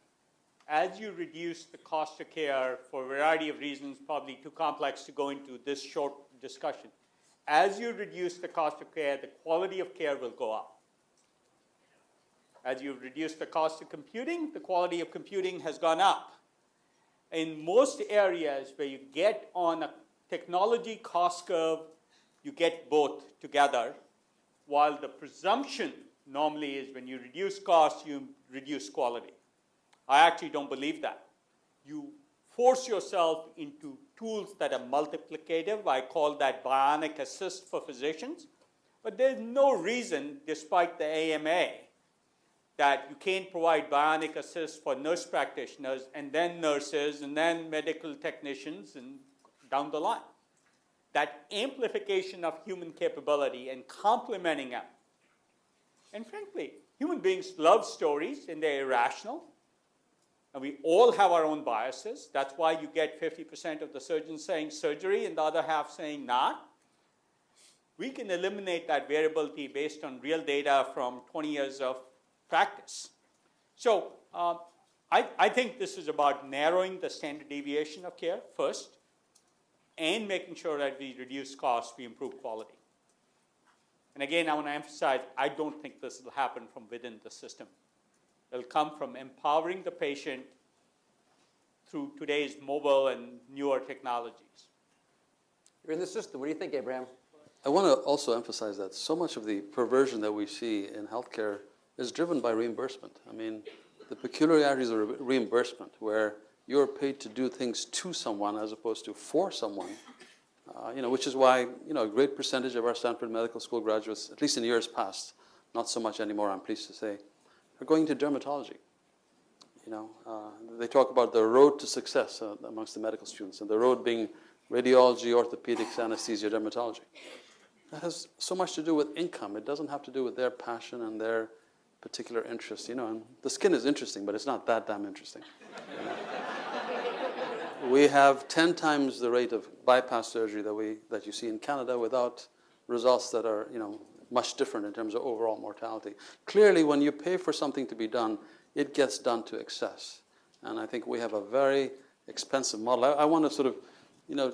as you reduce the cost of care for a variety of reasons, probably too complex to go into this short discussion, as you reduce the cost of care, the quality of care will go up. As you reduce the cost of computing, the quality of computing has gone up. In most areas where you get on a technology cost curve, you get both together, while the presumption normally is when you reduce cost, you reduce quality. I actually don't believe that. You force yourself into tools that are multiplicative. I call that bionic assist for physicians. But there's no reason, despite the AMA, that you can't provide bionic assist for nurse practitioners and then nurses and then medical technicians and down the line. That amplification of human capability and complementing them. And frankly, human beings love stories and they're irrational. And we all have our own biases. That's why you get 50% of the surgeons saying surgery and the other half saying not. We can eliminate that variability based on real data from 20 years of practice. So I think this is about narrowing the standard deviation of care first and making sure that we reduce costs, we improve quality. And again, I want to emphasize, I don't think this will happen from within the system. It'll come from empowering the patient through today's mobile and newer technologies. You're in the system. What do you think, Abraham? I want to also emphasize that so much of the perversion that we see in healthcare is driven by reimbursement. I mean, the peculiarities of reimbursement, where you're paid to do things to someone as opposed to for someone, which is why a great percentage of our Stanford Medical School graduates, at least in years past, not so much anymore, I'm pleased to say, are going to dermatology. They talk about the road to success amongst the medical students, and the road being radiology, orthopedics, anesthesia, dermatology. That has so much to do with income. It doesn't have to do with their passion and their particular interest. And the skin is interesting, but it's not that damn interesting. We have 10 times the rate of bypass surgery that you see in Canada without results that are much different in terms of overall mortality. Clearly, when you pay for something to be done, it gets done to excess. And I think we have a very expensive model. I want to sort of,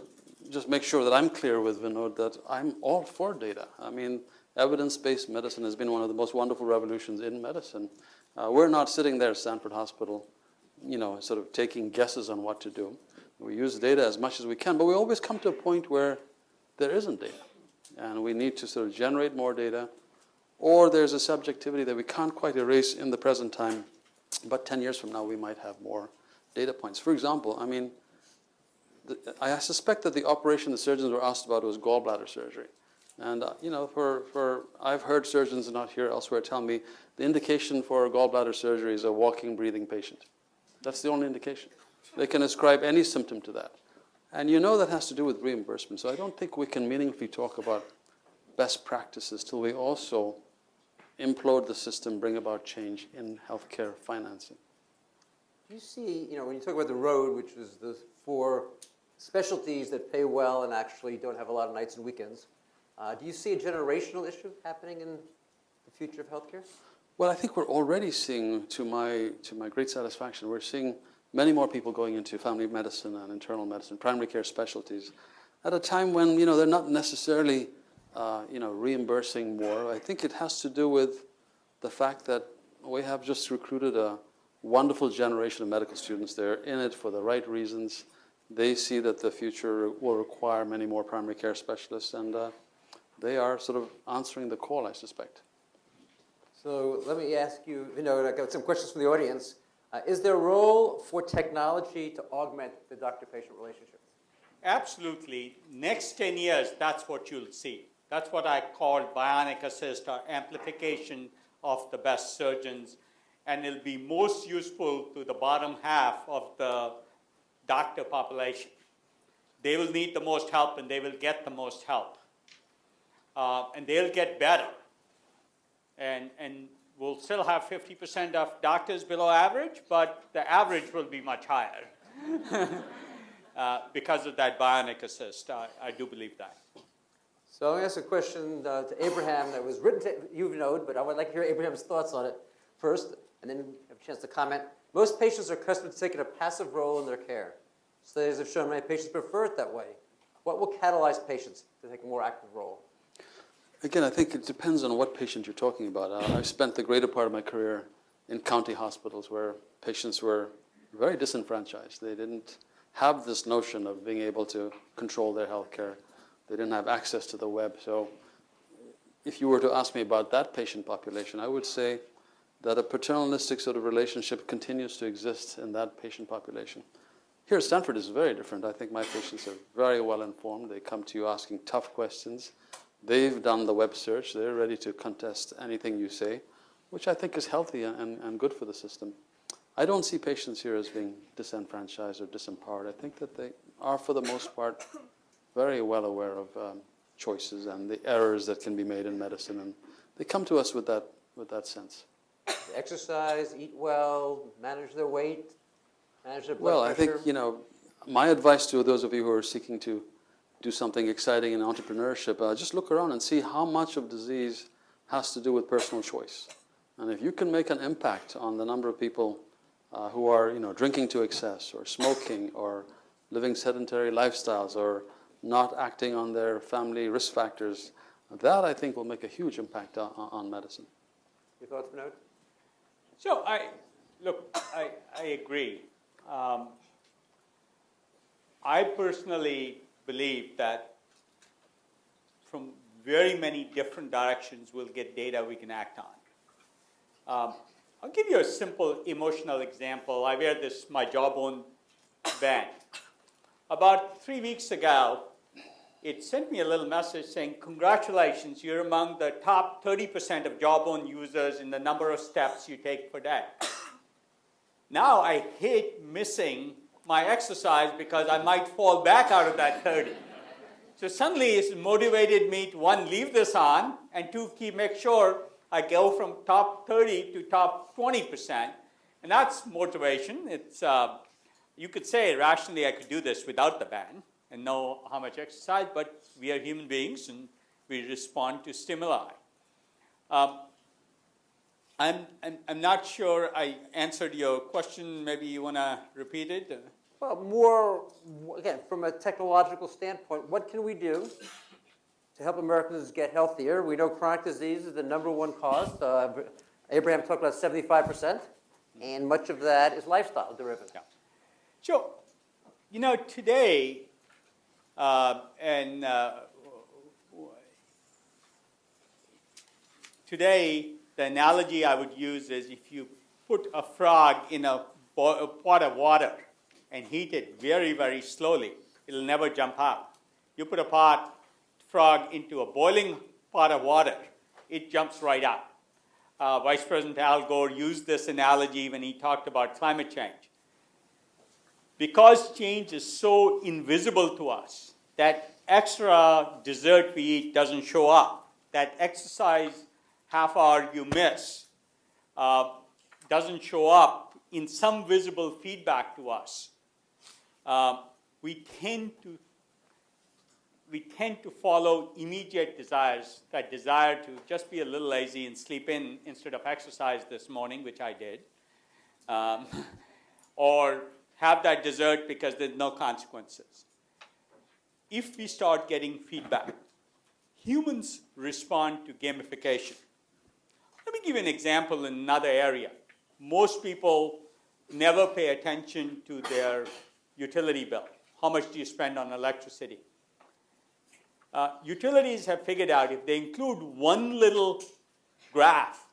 just make sure that I'm clear with Vinod that I'm all for data. I mean, evidence-based medicine has been one of the most wonderful revolutions in medicine. We're not sitting there at Stanford Hospital, sort of taking guesses on what to do. We use data as much as we can, but we always come to a point where there isn't data. And we need to sort of generate more data, or there's a subjectivity that we can't quite erase in the present time, but 10 years from now we might have more data points. For example, I mean, I suspect that the operation the surgeons were asked about was gallbladder surgery. And, I've heard surgeons, not here, elsewhere, tell me the indication for gallbladder surgery is a walking, breathing patient. That's the only indication. They can ascribe any symptom to that. And that has to do with reimbursement. So I don't think we can meaningfully talk about best practices till we also implode the system, bring about change in healthcare financing. Do you see, when you talk about the road, which is the 4 specialties that pay well and actually don't have a lot of nights and weekends, do you see a generational issue happening in the future of healthcare? Well, I think we're already seeing, to my great satisfaction, we're seeing many more people going into family medicine and internal medicine, primary care specialties, at a time when they're not necessarily reimbursing more. I think it has to do with the fact that we have just recruited a wonderful generation of medical students. They're in it for the right reasons. They see that the future will require many more primary care specialists, and they are sort of answering the call, I suspect. So let me ask you, I got some questions from the audience. Is there a role for technology to augment the doctor-patient relationship? Absolutely. Next 10 years, that's what you'll see. That's what I call bionic assist, or amplification of the best surgeons. And it'll be most useful to the bottom half of the doctor population. They will need the most help, and they will get the most help. And they'll get better. And we'll still have 50% of doctors below average, but the average will be much higher because of that bionic assist. I do believe that. So I'm going to ask a question to Abraham that was written to you, Vinod, but I would like to hear Abraham's thoughts on it first, and then have a chance to comment. Most patients are accustomed to taking a passive role in their care. Studies have shown many patients prefer it that way. What will catalyze patients to take a more active role? Again, I think it depends on what patient you're talking about. I've spent the greater part of my career in county hospitals where patients were very disenfranchised. They didn't have this notion of being able to control their health care. They didn't have access to the web. So if you were to ask me about that patient population, I would say that a paternalistic sort of relationship continues to exist in that patient population. Here at Stanford is very different. I think my patients are very well informed. They come to you asking tough questions. They've done the web search. They're ready to contest anything you say, which I think is healthy and good for the system. I don't see patients here as being disenfranchised or disempowered. I think that they are, for the most part, very well aware of choices and the errors that can be made in medicine, and they come to us with that sense. They exercise, eat well, manage their weight, manage their blood Well, pressure. I think, my advice to those of you who are seeking to do something exciting in entrepreneurship, just look around and see how much of disease has to do with personal choice. And if you can make an impact on the number of people who are, drinking to excess or smoking or living sedentary lifestyles or not acting on their family risk factors, That, I think, will make a huge impact on medicine. Your thoughts, Vinod? So I agree. I personally believe that from very many different directions we'll get data we can act on. I'll give you a simple emotional example. I wear my Jawbone band. About 3 weeks ago, it sent me a little message saying, congratulations, you're among the top 30% of Jawbone users in the number of steps you take per day. Now I hate missing my exercise because I might fall back out of that 30. So suddenly it's motivated me to, one, leave this on, and two, make sure I go from top 30 to top 20%. And that's motivation. It's, you could say rationally I could do this without the band and know how much exercise, but we are human beings and we respond to stimuli. I'm not sure I answered your question. Maybe you want to repeat it? Well, more, again, from a technological standpoint, what can we do to help Americans get healthier? We know chronic disease is the #1 cause. Abraham talked about 75%, and much of that is lifestyle driven. Yeah. So, today, today, the analogy I would use is if you put a frog in a pot of water and heat it very, very slowly, it'll never jump out. You put a frog into a boiling pot of water, it jumps right out. Vice President Al Gore used this analogy when he talked about climate change. Because change is so invisible to us, that extra dessert we eat doesn't show up. That exercise half hour you miss doesn't show up in some visible feedback to us. We tend to follow immediate desires, that desire to just be a little lazy and sleep in instead of exercise this morning, which I did, or have that dessert because there's no consequences. If we start getting feedback, humans respond to gamification. Let me give you an example in another area. Most people never pay attention to their utility bill. How much do you spend on electricity? Utilities have figured out if they include one little graph,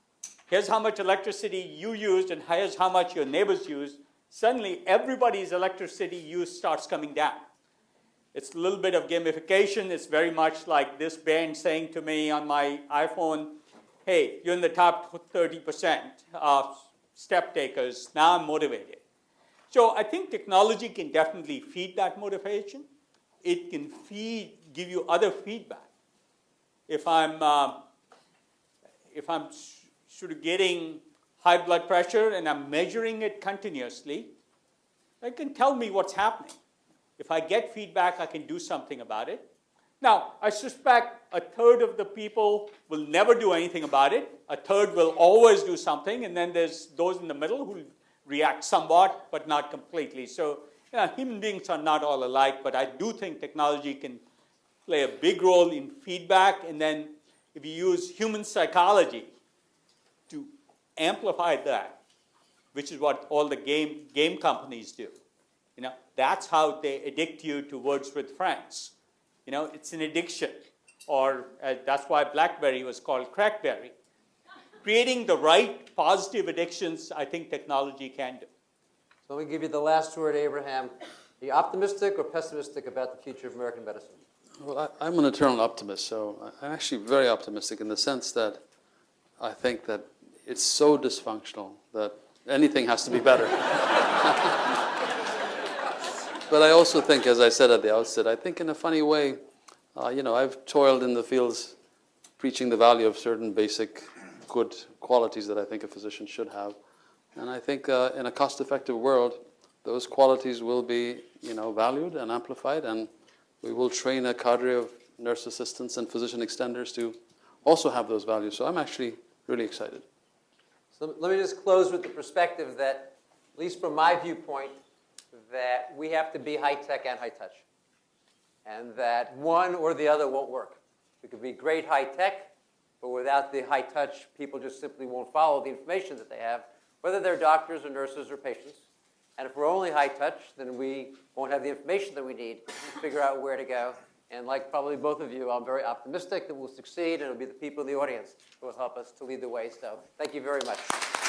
here's how much electricity you used and here's how much your neighbors used, suddenly everybody's electricity use starts coming down. It's a little bit of gamification. It's very much like this band saying to me on my iPhone, hey, you're in the top 30% of step takers. Now I'm motivated. So I think technology can definitely feed that motivation. It can give you other feedback. If I'm sort of getting high blood pressure and I'm measuring it continuously, it can tell me what's happening. If I get feedback, I can do something about it. Now, I suspect a third of the people will never do anything about it. A third will always do something, and then there's those in the middle who react somewhat, but not completely. So, human beings are not all alike, but I do think technology can play a big role in feedback, and then if you use human psychology to amplify that, which is what all the game companies do. That's how they addict you to Words with Friends. It's an addiction, or that's why BlackBerry was called Crackberry. Creating the right positive addictions, I think technology can do. So let me give you the last word, Abraham. Are you optimistic or pessimistic about the future of American medicine? Well, I'm an eternal optimist, so I'm actually very optimistic in the sense that I think that it's so dysfunctional that anything has to be better. But I also think, as I said at the outset, I think in a funny way, I've toiled in the fields preaching the value of certain basic good qualities that I think a physician should have. And I think in a cost-effective world, those qualities will be, valued and amplified, and we will train a cadre of nurse assistants and physician extenders to also have those values. So I'm actually really excited. So let me just close with the perspective that, at least from my viewpoint, that we have to be high-tech and high-touch, and that one or the other won't work. We could be great high tech, but without the high touch, people just simply won't follow the information that they have, whether they're doctors or nurses or patients. And if we're only high touch, then we won't have the information that we need to figure out where to go. And like probably both of you, I'm very optimistic that we'll succeed, and it'll be the people in the audience who will help us to lead the way. So thank you very much.